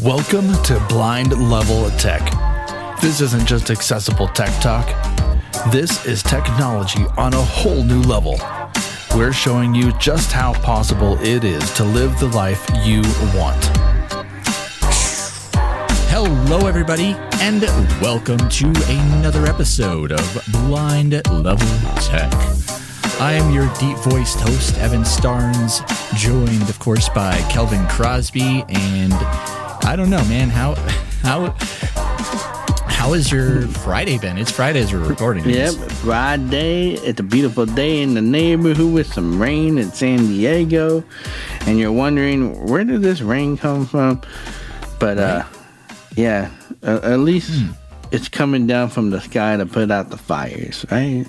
Welcome to Blind Level Tech. This isn't just accessible tech talk. This is technology on a whole new level. We're showing you just how possible it is to live the life you want. Hello, everybody, and welcome to another episode of Blind Level Tech. I am your deep-voiced host, Evan Starnes, joined, of course, by Kelvin Crosby, and I don't know, man, how has your Friday been? It's Friday as we're recording this. Yep, Friday. It's a beautiful day in the neighborhood with some rain in San Diego, and you're wondering, where did this rain come from? But, at least it's coming down from the sky to put out the fires, right?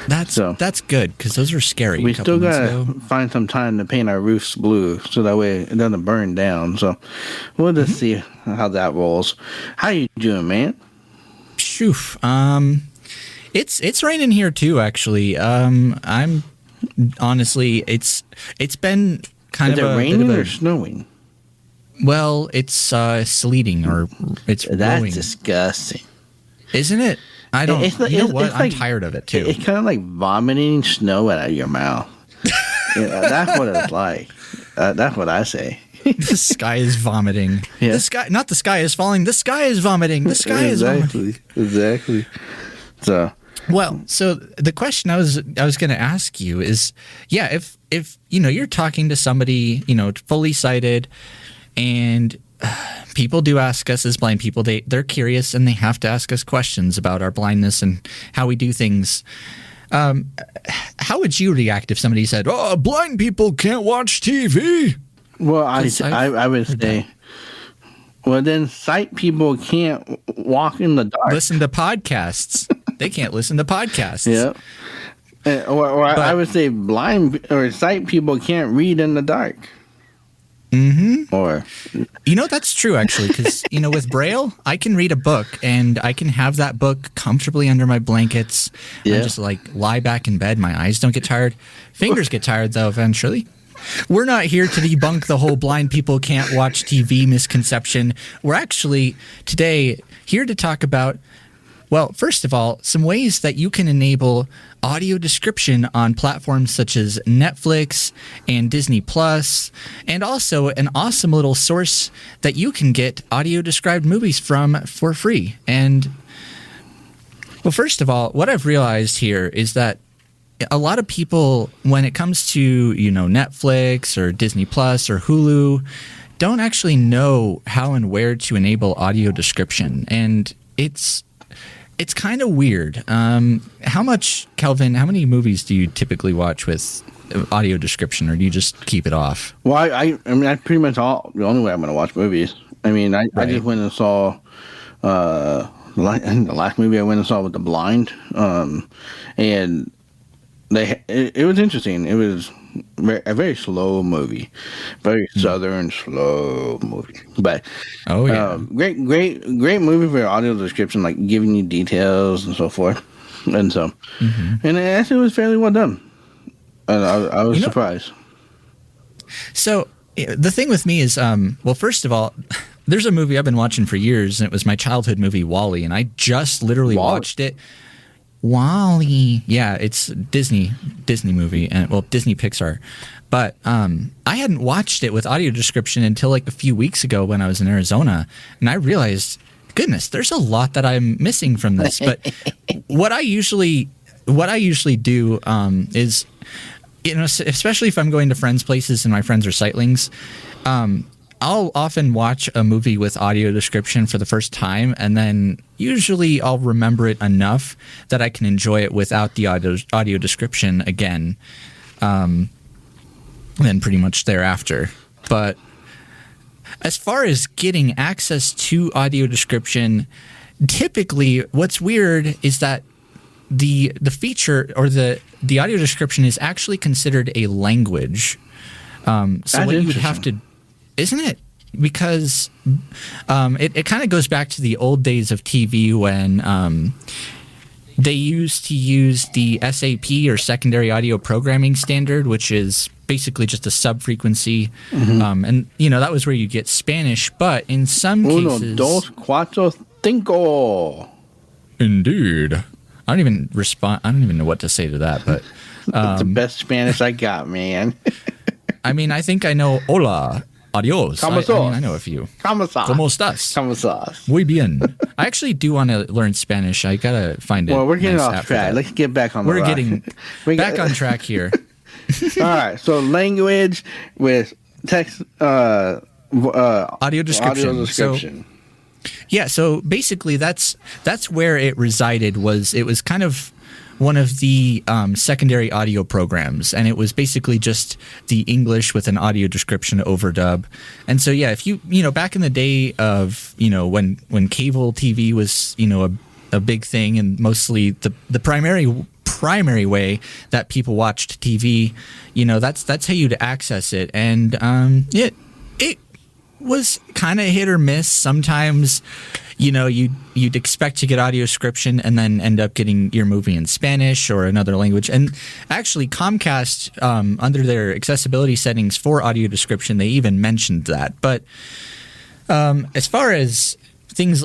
That's good, because those were scary. We still gotta find some time to paint our roofs blue, so that way it doesn't burn down. So we'll just see how that rolls. How you doing, man? Phew. It's raining here too, actually. I'm honestly, it's been kind of a raining or snowing? Well, it's sleeting or it's That's blowing. Disgusting, isn't it? I don't. You know what? I'm tired of it too. It's kind of like vomiting snow out of your mouth. That's what it's like. That's what I say. The sky is vomiting. Yeah. The sky, not the sky is falling. The sky is vomiting. The sky is vomiting. Exactly. So the question I was going to ask you is, if you're talking to somebody, fully sighted, and people do ask us as blind people, they're curious and they have to ask us questions about our blindness and how we do things. How would you react if somebody said, "Oh, blind people can't watch TV"? Well, I would say, well, then sight people can't walk in the dark. Listen to podcasts. They can't listen to podcasts. Yeah. I would say blind or sight people can't read in the dark. Mm-hmm. Or, that's true, actually, because, with Braille, I can read a book and I can have that book comfortably under my blankets. Yeah. And just lie back in bed. My eyes don't get tired. Fingers get tired, though, eventually. We're not here to debunk the whole blind people can't watch TV misconception. We're actually today here to talk about, well, first of all, some ways that you can enable audio description on platforms such as Netflix and Disney Plus, and also an awesome little source that you can get audio described movies from for free. And, well, first of all, what I've realized here is that a lot of people, when it comes to, Netflix or Disney Plus or Hulu, don't actually know how and where to enable audio description. And it's kind of weird. How much, Kelvin, how many movies do you typically watch with audio description, or do you just keep it off? Well, I pretty much the only way I'm going to watch movies. I just went and saw the last movie I went and saw with The Blind, and it was interesting. It was a very slow movie, very southern slow movie. But great movie for audio description, like giving you details and so forth. And so, and actually, it was fairly well done. And I was surprised. So the thing with me is, well, first of all, there's a movie I've been watching for years, and it was my childhood movie, WALL-E, and I just literally watched it. WALL-E, yeah, it's Disney movie, and Disney Pixar, but I hadn't watched it with audio description until a few weeks ago when I was in Arizona, and I realized, goodness, there's a lot that I'm missing from this. But what I usually do is, especially if I'm going to friends' places and my friends are sightlings, I'll often watch a movie with audio description for the first time, and then usually I'll remember it enough that I can enjoy it without the audio description again, then pretty much thereafter. But as far as getting access to audio description, typically what's weird is that the feature or the audio description is actually considered a language. So what you would have to... Isn't it? Because it kind of goes back to the old days of TV when they used to use the SAP or secondary audio programming standard, which is basically just a sub-frequency. And, that was where you get Spanish. But in some cases... 1, 2, 4, 5. Indeed. I don't even know what to say to that, but... That's the best Spanish I got, man. I mean, I think I know hola, adios. I know a few. ¿Cómo estás? ¿Cómo estás? Muy bien. I actually do want to learn Spanish. I got to find it. Well, we're getting off track. Let's get back on the We're getting back on track here. All right. So language with text, audio description. So basically that's where it resided. It was kind of one of the secondary audio programs, and it was basically just the English with an audio description overdub. And so if you back in the day of when cable TV was a big thing, and mostly the primary way that people watched TV, that's how you'd access it. And it was kind of hit or miss. Sometimes you'd expect to get audio description and then end up getting your movie in Spanish or another language. And actually Comcast, under their accessibility settings for audio description, they even mentioned that. But as far as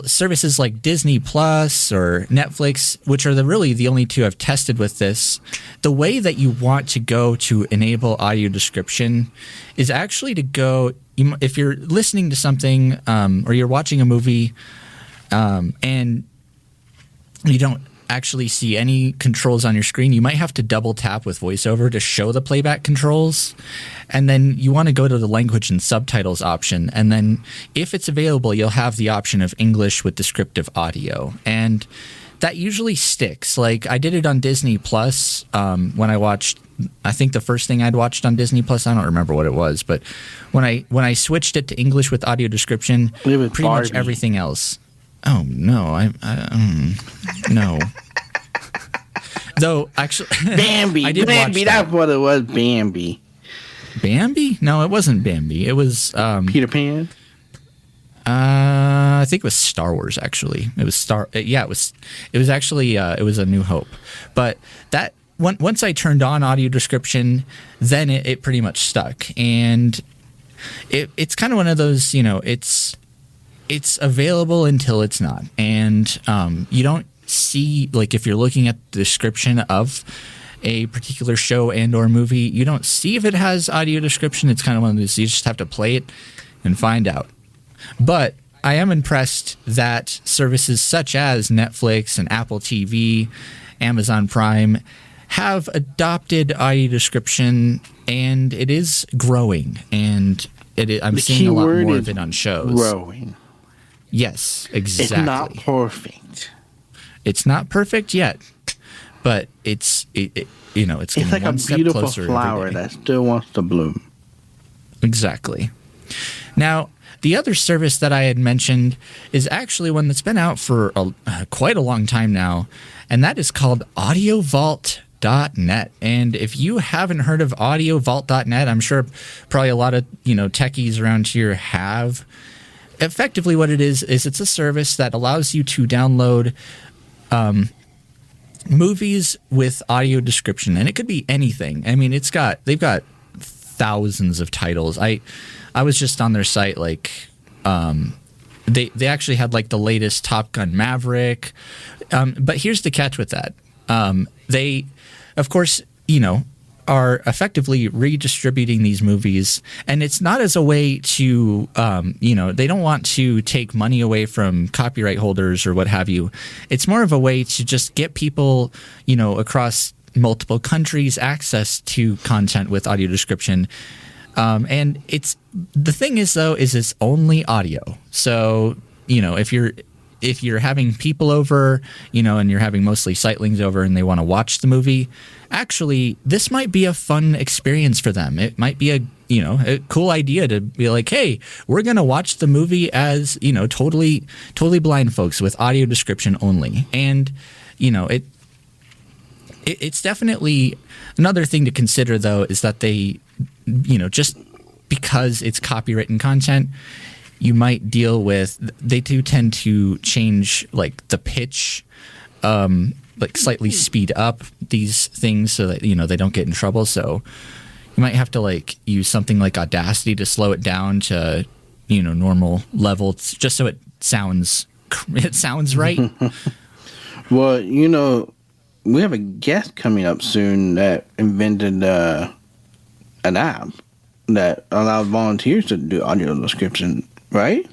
services like Disney Plus or Netflix, which are really the only two I've tested with this, the way that you want to go to enable audio description is actually to go, if you're listening to something or you're watching a movie and you don't actually see any controls on your screen, you might have to double tap with VoiceOver to show the playback controls. And then you want to go to the language and subtitles option. And then if it's available, you'll have the option of English with descriptive audio. And that usually sticks. Like I did it on Disney Plus when I watched, I think the first thing I'd watched on Disney Plus, I don't remember what it was, but when I switched it to English with audio description, pretty much everything else. Oh no, no. Though actually, Bambi. Bambi, that's what it was. Bambi. Bambi? No, it wasn't Bambi. It was Peter Pan. I think it was Star Wars. Actually, it was It was actually. It was A New Hope. But that once I turned on audio description, then it pretty much stuck, and it's kind of one of those. It's available until it's not, and you don't see, like, if you're looking at the description of a particular show and or movie, you don't see if it has audio description. It's kind of one of those, you just have to play it and find out. But I am impressed that services such as Netflix and Apple TV, Amazon Prime have adopted audio description, and it is growing, and I'm seeing a lot more of it on shows. Growing. Yes, exactly. It's not perfect. It's not perfect yet, but it's getting like one a step beautiful closer flower that still wants to bloom. Exactly. Now, the other service that I had mentioned is actually one that's been out for quite a long time now, and that is called AudioVault.net. And if you haven't heard of AudioVault.net, I'm sure probably a lot of techies around here have. Effectively, what it is it's a service that allows you to download movies with audio description, and it could be anything. I mean, they've got thousands of titles. I was just on their site, like they actually had like the latest Top Gun Maverick. But here's the catch with that. They, of course, are effectively redistributing these movies, and it's not as a way to, they don't want to take money away from copyright holders or what have you. It's more of a way to just get people, across multiple countries access to content with audio description. And the thing is, though, is it's only audio. So, if you're having people over, and you're having mostly sightlings over and they want to watch the movie, actually, this might be a fun experience for them. It might be a cool idea to be like, hey, we're going to watch the movie as, totally blind folks with audio description only. And, it's definitely another thing to consider, though, is that they, just because it's copywritten content, you might deal with, they do tend to change like the pitch like slightly speed up these things so that, they don't get in trouble. So you might have to like use something like Audacity to slow it down to, normal level, just so it sounds right. Well, we have a guest coming up soon that invented an app that allows volunteers to do audio description, right?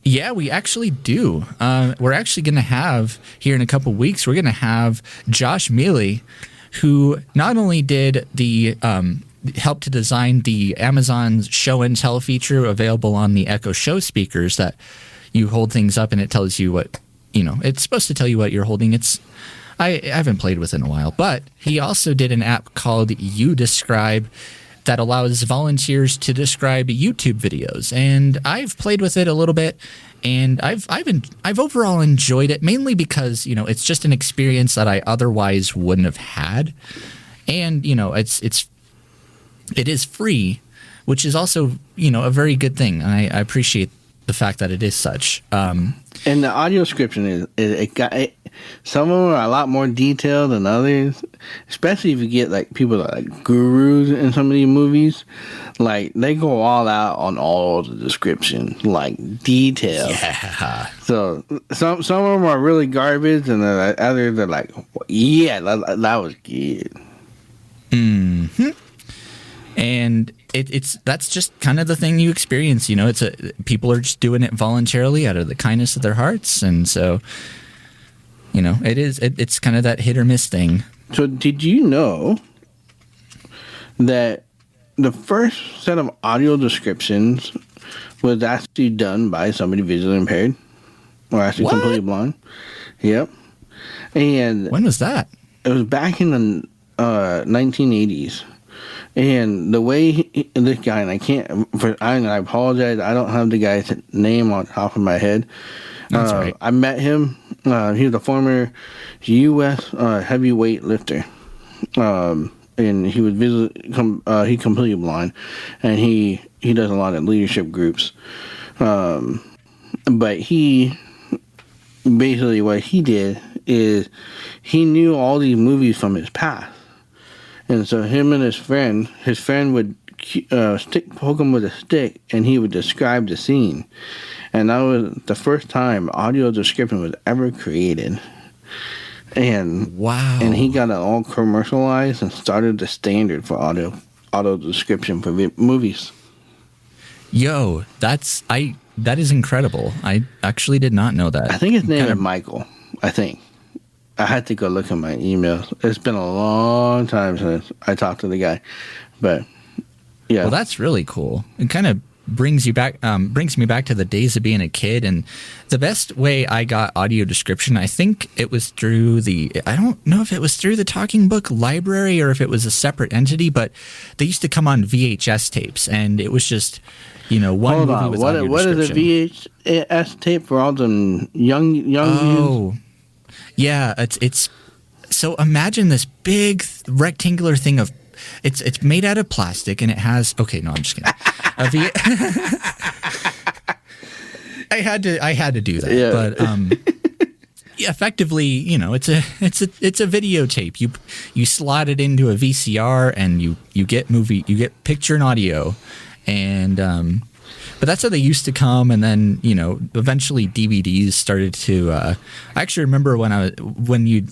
Yeah, we actually do. We're actually going to have, here in a couple weeks, we're going to have Josh Miele, who not only did the help to design the Amazon Show and Tell feature available on the Echo Show speakers that you hold things up and it tells you what, it's supposed to tell you what you're holding. I haven't played with it in a while, but he also did an app called YouDescribe that allows volunteers to describe YouTube videos. And I've played with it a little bit, and I've overall enjoyed it, mainly because, it's just an experience that I otherwise wouldn't have had. And, it is free, which is also, a very good thing. And I appreciate the fact that it is such. And the audio description some of them are a lot more detailed than others, especially if you get like people that are like gurus in some of these movies. Like they go all out on all the description, like detail. Yeah. So some of them are really garbage, and then others are like, yeah, that was good. Hmm. And that's just kind of the thing you experience. People are just doing it voluntarily out of the kindness of their hearts, and so. It's kind of that hit or miss thing. So did you know that the first set of audio descriptions was actually done by somebody visually impaired or actually completely blind? Yep. And when was that? It was back in the 1980s. And the way this guy, and I apologize, I don't have the guy's name on top of my head. That's right. I met him. He was a former U.S. Heavyweight lifter, and he was he completely blind, and he does a lot of leadership groups. But he basically what he did is he knew all these movies from his past, and so him and his friend would poke him with a stick, and he would describe the scene. And that was the first time audio description was ever created. And wow. And he got it all commercialized and started the standard for audio description for movies. Yo, that is incredible. I actually did not know that. I think his name is Michael. I think. I had to go look at my emails. It's been a long time since I talked to the guy. But yeah. Well, that's really cool. It kind of brings me back to the days of being a kid. And the best way I got audio description, I think it was through I don't know if it was through the Talking Book Library or if it was a separate entity, but they used to come on VHS tapes, and it was just, one Hold movie on. with audio What is a VHS tape for all them young Oh, yeah. It's so imagine this big rectangular thing of, it's made out of plastic, and it has, okay, no, I'm just kidding. I had to do that, yeah. But effectively, it's a videotape. You slot it into a VCR, and you get picture and audio, and but that's how they used to come. And then eventually DVDs started to. I actually remember when you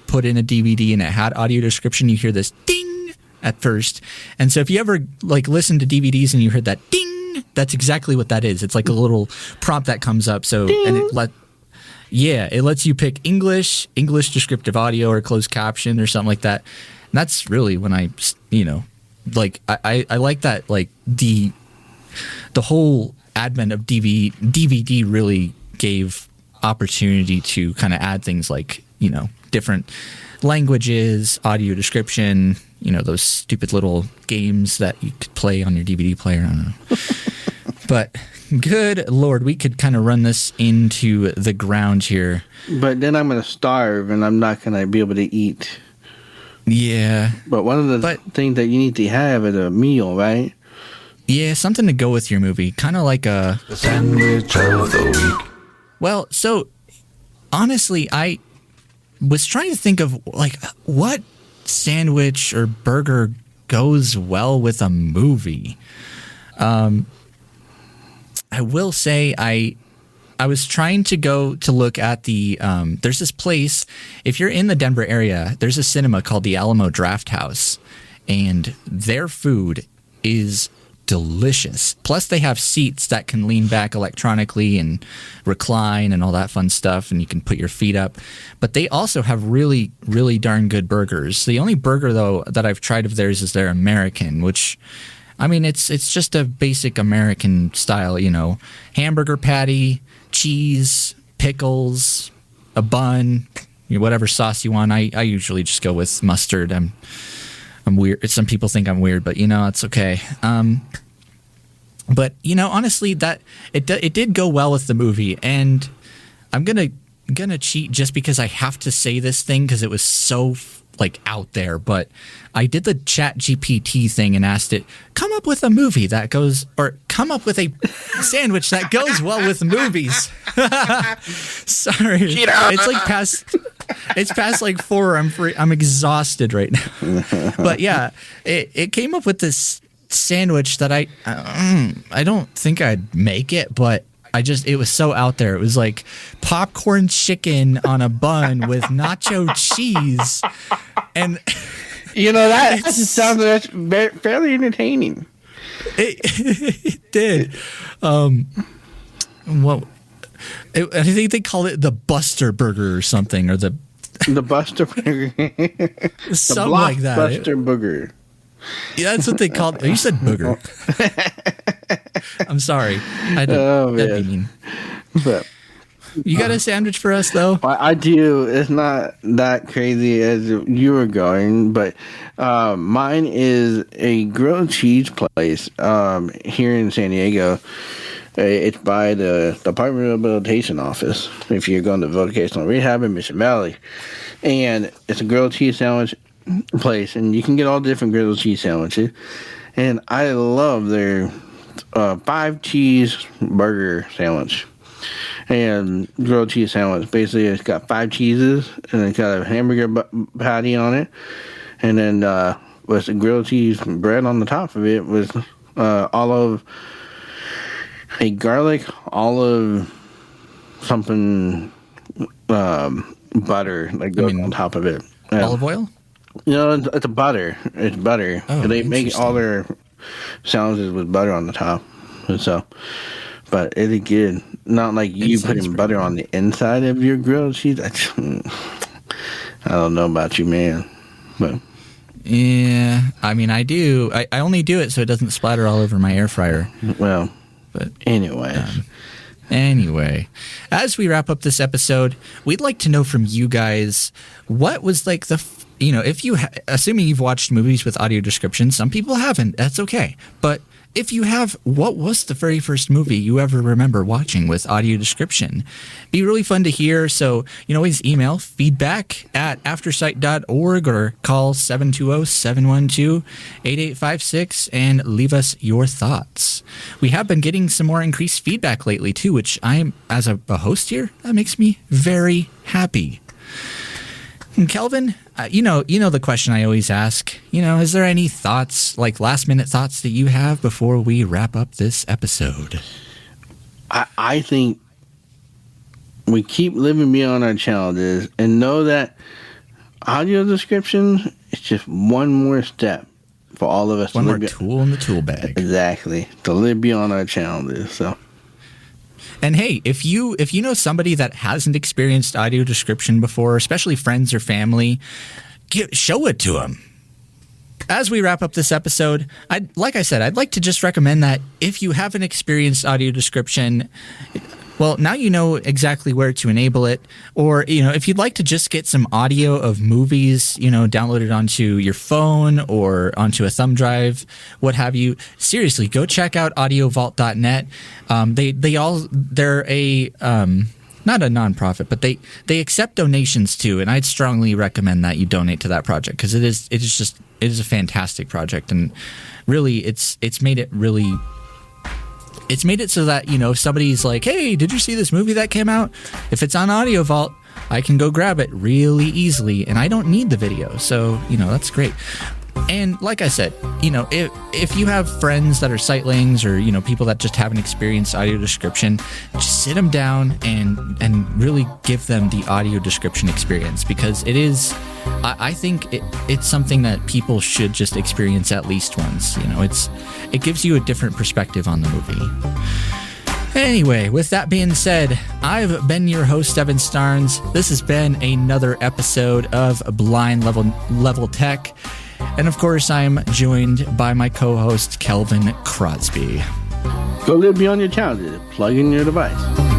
put in a DVD and it had audio description, you hear this ding at first. And so if you ever listen to DVDs and you heard that ding, that's exactly what that is. It's like a little prompt that comes up. So ding. And it lets you pick English descriptive audio or closed caption or something like that. And that's really when I like that, the whole advent of DVD really gave opportunity to kind of add things like, different languages, audio description, those stupid little games that you could play on your DVD player. I don't know. But good Lord, we could kind of run this into the ground here. But then I'm going to starve and I'm not going to be able to eat. Yeah. But one of the things that you need to have is a meal, right? Yeah, something to go with your movie. Kind of like the sandwich of the week. Well, so honestly, was trying to think of like what sandwich or burger goes well with a movie. I will say I was trying to go to look at the there's this place, if you're in the Denver area, there's a cinema called the Alamo Draft House, and their food is delicious. Plus they have seats that can lean back electronically and recline and all that fun stuff, and you can put your feet up. But they also have really, really darn good burgers. The only burger though that I've tried of theirs is their American, which I mean it's just a basic American style, you know, hamburger patty, cheese, pickles, a bun, you know, whatever sauce you want. I usually just go with mustard. I'm weird. Some people think I'm weird, but you know, it's okay. But you know, honestly, that it did go well with the movie, and I'm gonna cheat just because I have to say this thing because it was so like out there. But I did the Chat GPT thing and asked it, come up with a movie that goes, or come up with a sandwich that goes well with movies. Sorry, it's like past like 4. I'm exhausted right now. But yeah, it came up with this sandwich that I don't think I'd make it, but it was so out there. It was like popcorn chicken on a bun with nacho cheese, and you know that just sounds fairly entertaining. It did. I think they call it the Buster Burger or something, or the Buster Burger, something like that. Buster Burger. Yeah, that's what they called it. You said booger. I'm sorry. I didn't mean. But you got a sandwich for us, though? I do. It's not that crazy as you were going, but mine is a grilled cheese place here in San Diego. It's by the Department of Rehabilitation office if you're going to vocational rehab in Mission Valley. And it's a grilled cheese sandwich place, and you can get all different grilled cheese sandwiches. And I love their 5 cheese burger sandwich and grilled cheese sandwich. Basically, it's got 5 cheeses, and it's got a hamburger patty on it, and then with the grilled cheese bread on the top of it with a garlic olive something butter that goes on top of it. Olive oil? You know, it's a butter. It's butter. Oh, they make all their sandwiches with butter on the top. So, but it is good. Not like you putting butter on the inside of your grilled cheese. I don't know about you, man. But yeah, I mean, I do. I only do it so it doesn't splatter all over my air fryer. Well, but anyway. Anyway, as we wrap up this episode, we'd like to know from you guys what was like if you assuming you've watched movies with audio description. Some people haven't. That's okay. But if you have, what was the very first movie you ever remember watching with audio description? Be really fun to hear. So you can always email feedback@aftersight.org or call 720-712-8856 and leave us your thoughts. We have been getting some more increased feedback lately too, which as a host here, that makes me very happy. And Kelvin, you know the question I always ask. Is there any thoughts, like last-minute thoughts that you have before we wrap up this episode? I think we keep living beyond our challenges and know that audio description is just one more step for all of us. One more tool in the tool bag. Exactly. To live beyond our challenges. So. And hey, if you know somebody that hasn't experienced audio description before, especially friends or family, show it to them. As we wrap up this episode, I'd like to just recommend that if you haven't experienced audio description, well, now you know exactly where to enable it. Or, if you'd like to just get some audio of movies, downloaded onto your phone or onto a thumb drive, what have you, seriously, go check out audiovault.net. They're a not a nonprofit, but they accept donations too, and I'd strongly recommend that you donate to that project because it is a fantastic project, and really it's made it so that if somebody's like, hey, did you see this movie that came out? If it's on Audio Vault, I can go grab it really easily, and I don't need the video. So, that's great. And like I said, if you have friends that are sightlings or, people that just haven't experienced audio description, just sit them down and really give them the audio description experience, because it is, I think it's something that people should just experience at least once. It gives you a different perspective on the movie. Anyway, with that being said, I've been your host, Evan Starnes. This has been another episode of Blind Level Tech. And of course, I'm joined by my co-host, Kelvin Crosby. Go live beyond your childhood. Plug in your device.